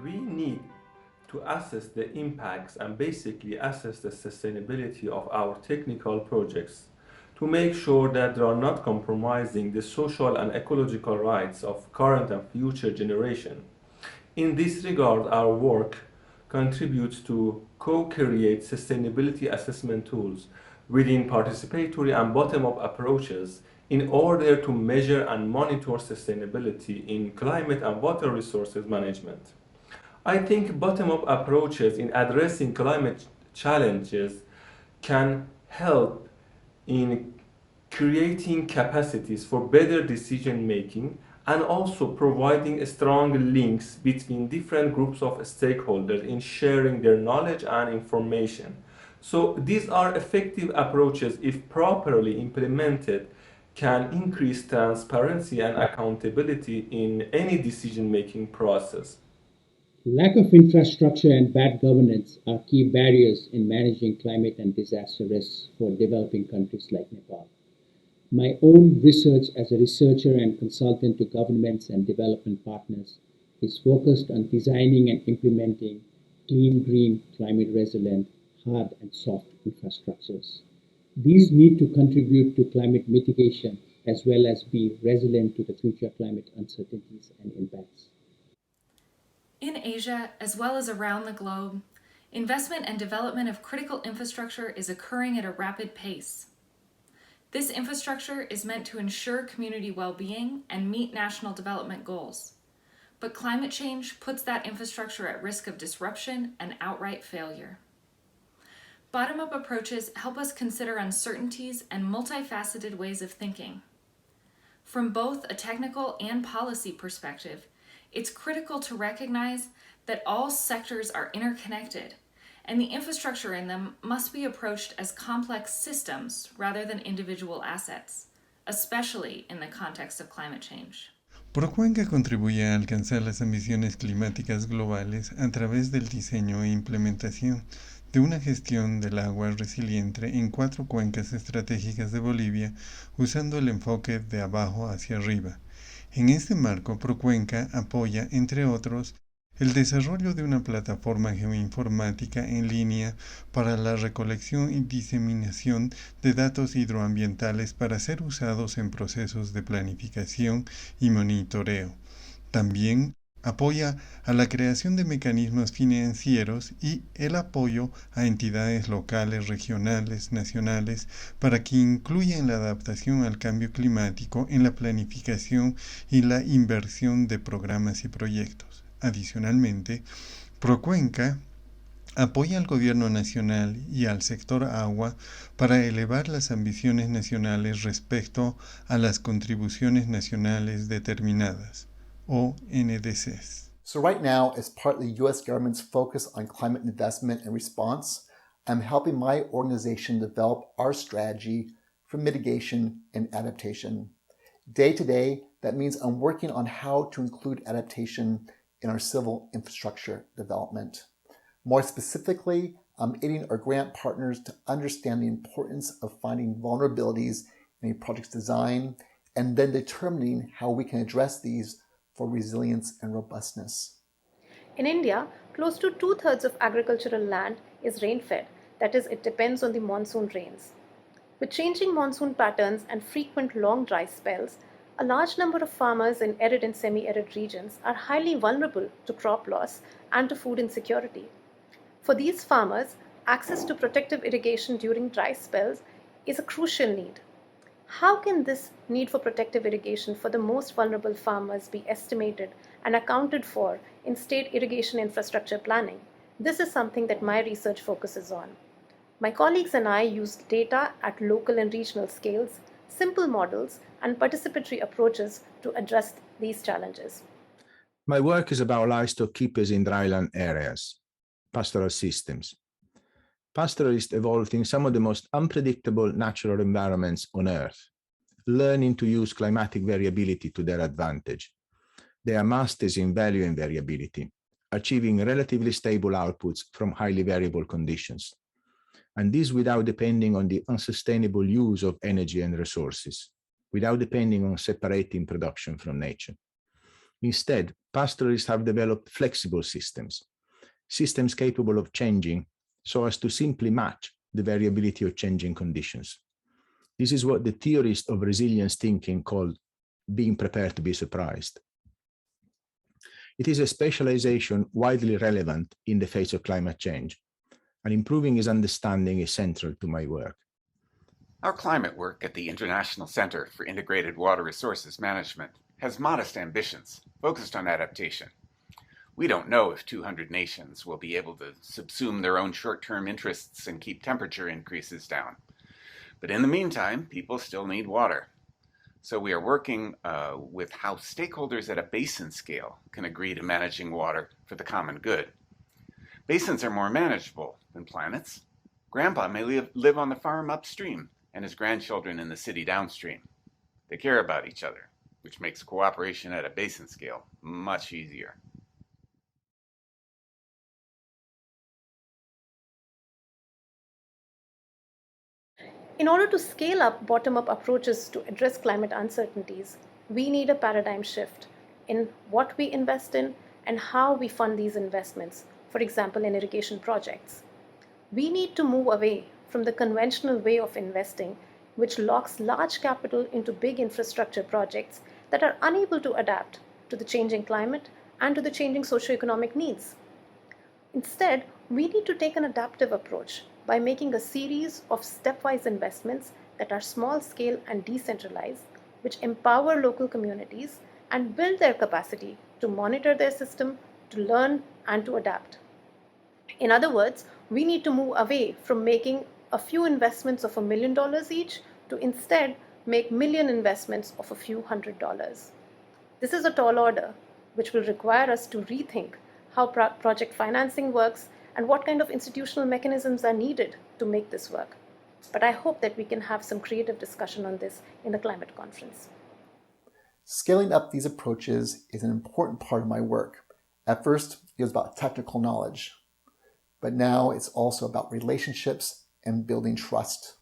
We need to assess the impacts and basically assess the sustainability of our technical projects to make sure that they are not compromising the social and ecological rights of current and future generations. In this regard, our work contributes to co-create sustainability assessment tools within participatory and bottom-up approaches in order to measure and monitor sustainability in climate and water resources management. I think bottom-up approaches in addressing climate challenges can help in creating capacities for better decision making and also providing strong links between different groups of stakeholders in sharing their knowledge and information. So these are effective approaches if properly implemented can increase transparency and accountability in any decision making process. Lack of infrastructure and bad governance are key barriers in managing climate and disaster risks for developing countries like Nepal. My own research as a researcher and consultant to governments and development partners is focused on designing and implementing clean, green, climate resilient, hard and soft infrastructures. These need to contribute to climate mitigation as well as be resilient to the future climate uncertainties and impacts. In Asia, as well as around the globe, investment and development of critical infrastructure is occurring at a rapid pace. This infrastructure is meant to ensure community well-being and meet national development goals. But climate change puts that infrastructure at risk of disruption and outright failure. Bottom-up approaches help us consider uncertainties and multifaceted ways of thinking. From both a technical and policy perspective, it's critical to recognize that all sectors are interconnected, and the infrastructure in them must be approached as complex systems rather than individual assets, especially in the context of climate change. Procuenca contribuye a alcanzar las ambiciones climáticas globales a través del diseño e implementación de una gestión del agua resiliente en 4 cuencas estratégicas de Bolivia, usando el enfoque de abajo hacia arriba. En este marco, Procuenca apoya, entre otros, el desarrollo de una plataforma geoinformática en línea para la recolección y diseminación de datos hidroambientales para ser usados en procesos de planificación y monitoreo. También apoya a la creación de mecanismos financieros y el apoyo a entidades locales, regionales, nacionales, para que incluyan la adaptación al cambio climático en la planificación y la inversión de programas y proyectos. Adicionalmente, Procuenca apoya al gobierno nacional y al sector agua para elevar las ambiciones nacionales respecto a las contribuciones nacionales determinadas, o NDCs. So right now, as part of the U.S. government's focus on climate investment and response, I'm helping my organization develop our strategy for mitigation and adaptation. Day to day, that means I'm working on how to include adaptation in our civil infrastructure development. More specifically, I'm aiding our grant partners to understand the importance of finding vulnerabilities in a project's design and then determining how we can address these for resilience and robustness. In India, close to two-thirds of agricultural land is rain-fed, that is, it depends on the monsoon rains. With changing monsoon patterns and frequent long dry spells, a large number of farmers in arid and semi-arid regions are highly vulnerable to crop loss and to food insecurity. For these farmers, access to protective irrigation during dry spells is a crucial need. How can this need for protective irrigation for the most vulnerable farmers be estimated and accounted for in state irrigation infrastructure planning? This is something that my research focuses on. My colleagues and I used data at local and regional scales, simple models, and participatory approaches to address these challenges. My work is about livestock keepers in dryland areas, pastoral systems. Pastoralists evolved in some of the most unpredictable natural environments on Earth, learning to use climatic variability to their advantage. They are masters in value and variability, achieving relatively stable outputs from highly variable conditions, and this without depending on the unsustainable use of energy and resources, without depending on separating production from nature. Instead, pastoralists have developed flexible systems, systems capable of changing so as to simply match the variability of changing conditions. This is what the theorists of resilience thinking call being prepared to be surprised. It is a specialization widely relevant in the face of climate change, and improving his understanding is central to my work. Our climate work at the International Center for Integrated Water Resources Management has modest ambitions focused on adaptation. We don't know if 200 nations will be able to subsume their own short-term interests and keep temperature increases down. But in the meantime, people still need water. So we are working with how stakeholders at a basin scale can agree to managing water for the common good. Basins are more manageable than planets. Grandpa may live on the farm upstream and his grandchildren in the city downstream. They care about each other, which makes cooperation at a basin scale much easier. In order to scale up bottom-up approaches to address climate uncertainties, we need a paradigm shift in what we invest in and how we fund these investments, for example, in irrigation projects. We need to move away from the conventional way of investing, which locks large capital into big infrastructure projects that are unable to adapt to the changing climate and to the changing socioeconomic needs. Instead, we need to take an adaptive approach by making a series of stepwise investments that are small scale and decentralized, which empower local communities and build their capacity to monitor their system, to learn, and to adapt. In other words, we need to move away from making a few investments of $1 million each to instead make million investments of a few $100s. This is a tall order, which will require us to rethink how project financing works and what kind of institutional mechanisms are needed to make this work. But I hope that we can have some creative discussion on this in the climate conference. Scaling up these approaches is an important part of my work. At first, it was about technical knowledge, but now it's also about relationships and building trust.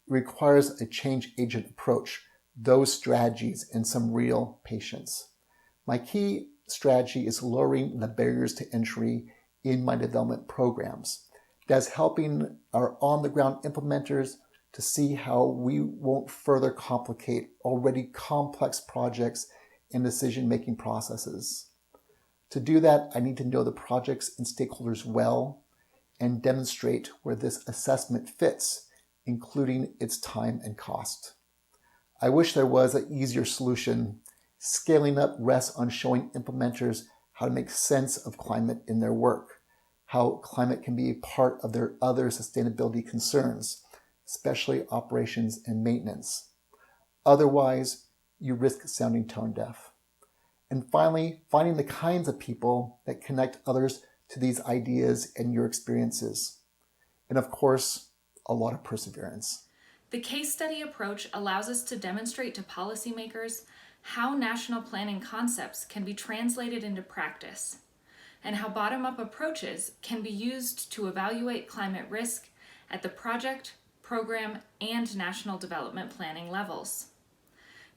It requires a change agent approach, those strategies, and some real patience. My key strategy is lowering the barriers to entry in my development programs. That's helping our on-the-ground implementers to see how we won't further complicate already complex projects and decision-making processes. To do that, I need to know the projects and stakeholders well and demonstrate where this assessment fits, including its time and cost. I wish there was an easier solution. Scaling up rests on showing implementers how to make sense of climate in their work, how climate can be a part of their other sustainability concerns, especially operations and maintenance. Otherwise, you risk sounding tone deaf. And finally, finding the kinds of people that connect others to these ideas and your experiences. And of course, a lot of perseverance. The case study approach allows us to demonstrate to policymakers how national planning concepts can be translated into practice, and how bottom-up approaches can be used to evaluate climate risk at the project, program, and national development planning levels.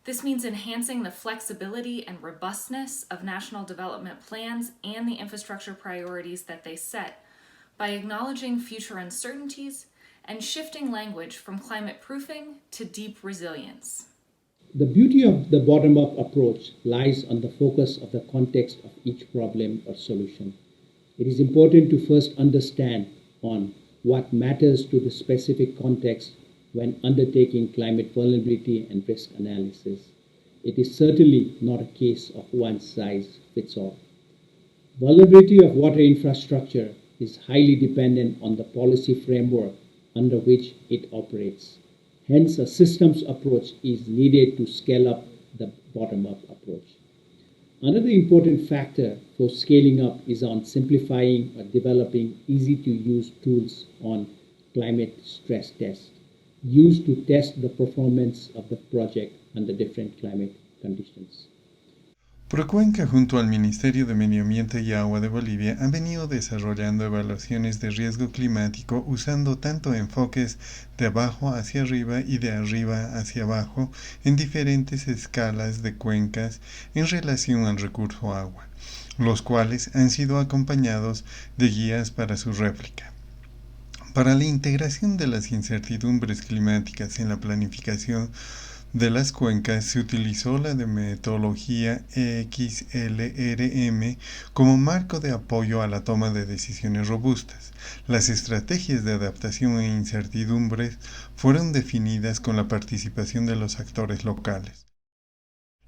This means enhancing the flexibility and robustness of national development plans and the infrastructure priorities that they set by acknowledging future uncertainties and shifting language from climate proofing to deep resilience. The beauty of the bottom-up approach lies on the focus of the context of each problem or solution. It is important to first understand on what matters to the specific context when undertaking climate vulnerability and risk analysis. It is certainly not a case of one size fits all. Vulnerability of water infrastructure is highly dependent on the policy framework under which it operates. Hence, a systems approach is needed to scale up the bottom-up approach. Another important factor for scaling up is on simplifying or developing easy-to-use tools on climate stress tests, used to test the performance of the project under different climate conditions. Procuenca, junto al Ministerio de Medio Ambiente y Agua de Bolivia, han venido desarrollando evaluaciones de riesgo climático usando tanto enfoques de abajo hacia arriba y de arriba hacia abajo en diferentes escalas de cuencas en relación al recurso agua, los cuales han sido acompañados de guías para su réplica. Para la integración de las incertidumbres climáticas en la planificación de las cuencas se utilizó la de metodología XLRM como marco de apoyo a la toma de decisiones robustas. Las estrategias de adaptación a incertidumbres fueron definidas con la participación de los actores locales.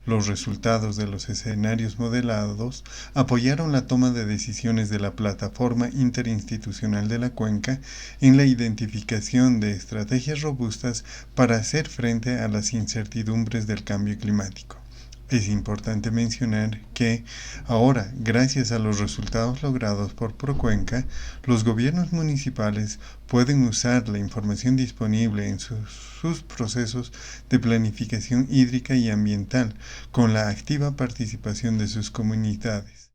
Los resultados de los escenarios modelados apoyaron la toma de decisiones de la Plataforma Interinstitucional de la Cuenca en la identificación de estrategias robustas para hacer frente a las incertidumbres del cambio climático. Es importante mencionar que ahora, gracias a los resultados logrados por Procuenca, los gobiernos municipales pueden usar la información disponible en sus procesos de planificación hídrica y ambiental con la activa participación de sus comunidades.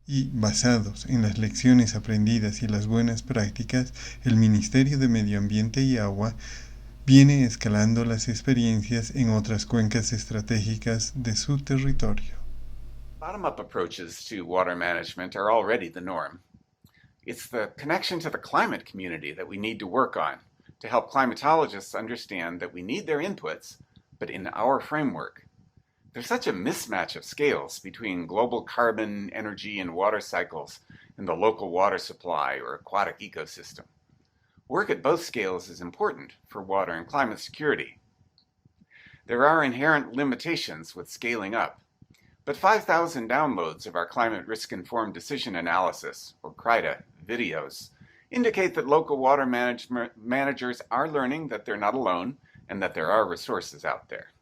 Y basados en las lecciones aprendidas y las buenas prácticas, el Ministerio de Medio Ambiente y Agua viene escalando las experiencias en otras cuencas estratégicas de su territorio. Bottom-up approaches to water management are already the norm. It's the connection to the climate community that we need to work on to help climatologists understand that we need their inputs, but in our framework. There's such a mismatch of scales between global carbon, energy, and water cycles and the local water supply or aquatic ecosystem. Work at both scales is important for water and climate security. There are inherent limitations with scaling up, but 5,000 downloads of our Climate Risk-Informed Decision Analysis, or CRIDA, videos indicate that local water managers are learning that they're not alone and that there are resources out there.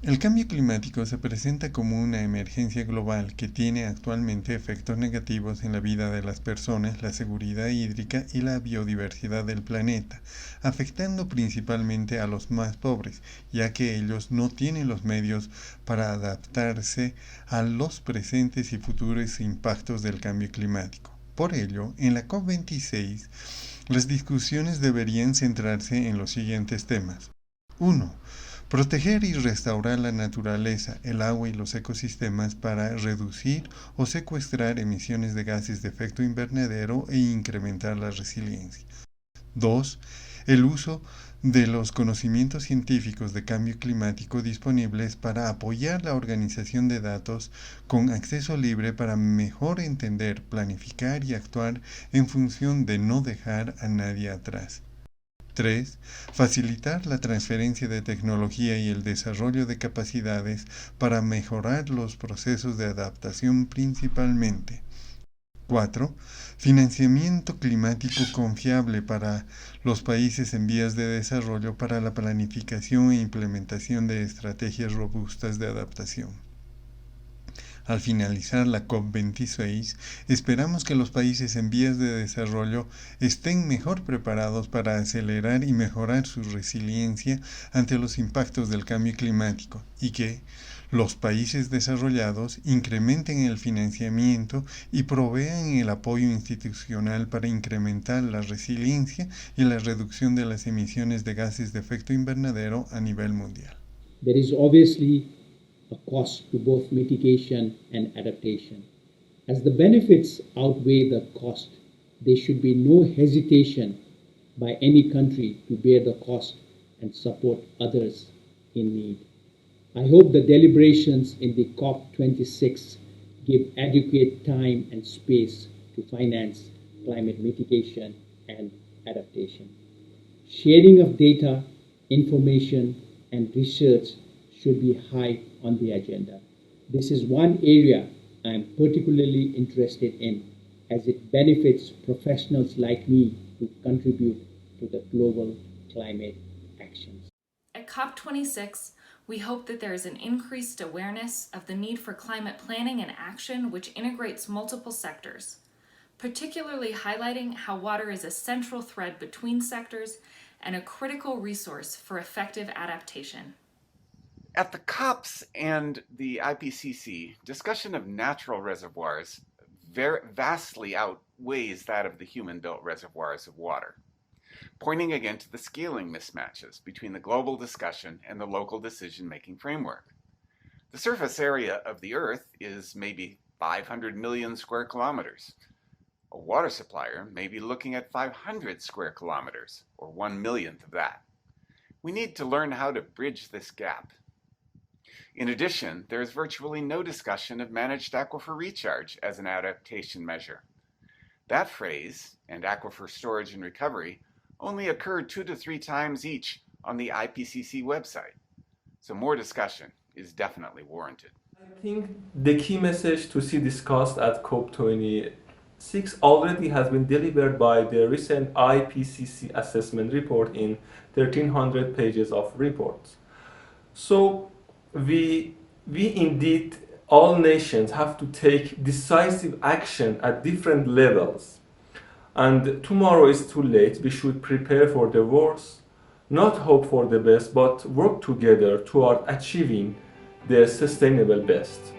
El cambio climático se presenta como una emergencia global que tiene actualmente efectos negativos en la vida de las personas, la seguridad hídrica y la biodiversidad del planeta, afectando principalmente a los más pobres, ya que ellos no tienen los medios para adaptarse a los presentes y futuros impactos del cambio climático. Por ello, en la COP26, las discusiones deberían centrarse en los siguientes temas. 1. Proteger y restaurar la naturaleza, el agua y los ecosistemas para reducir o secuestrar emisiones de gases de efecto invernadero e incrementar la resiliencia. 2. El uso de los conocimientos científicos de cambio climático disponibles para apoyar la organización de datos con acceso libre para mejor entender, planificar y actuar en función de no dejar a nadie atrás. 3. Facilitar la transferencia de tecnología y el desarrollo de capacidades para mejorar los procesos de adaptación principalmente. 4. Financiamiento climático confiable para los países en vías de desarrollo para la planificación e implementación de estrategias robustas de adaptación. Al finalizar la COP26, esperamos que los países en vías de desarrollo estén mejor preparados para acelerar y mejorar su resiliencia ante los impactos del cambio climático y que los países desarrollados incrementen el financiamiento y provean el apoyo institucional para incrementar la resiliencia y la reducción de las emisiones de gases de efecto invernadero a nivel mundial. There is obviously a cost to both mitigation and adaptation. As the benefits outweigh the cost, there should be no hesitation by any country to bear the cost and support others in need. I hope the deliberations in the COP26 give adequate time and space to finance climate mitigation and adaptation. Sharing of data, information, and research should be high on the agenda. This is one area I am particularly interested in, as it benefits professionals like me to contribute to the global climate actions. At COP26, we hope that there is an increased awareness of the need for climate planning and action which integrates multiple sectors. particularly highlighting how water is a central thread between sectors and a critical resource for effective adaptation. At the COPs and the IPCC, discussion of natural reservoirs vastly outweighs that of the human-built reservoirs of water, pointing again to the scaling mismatches between the global discussion and the local decision-making framework. The surface area of the Earth is maybe 500 million square kilometers. A water supplier may be looking at 500 square kilometers, or 1/1,000,000th of that. We need to learn how to bridge this gap. In addition, there is virtually no discussion of managed aquifer recharge as an adaptation measure. That phrase, and aquifer storage and recovery, only occurred 2 to 3 times each on the IPCC website. So more discussion is definitely warranted. I think the key message to see discussed at COP26 already has been delivered by the recent IPCC assessment report in 1,300 pages of reports. So we indeed, all nations have to take decisive action at different levels. And tomorrow is too late. We should prepare for the worst, not hope for the best, but work together toward achieving the sustainable best.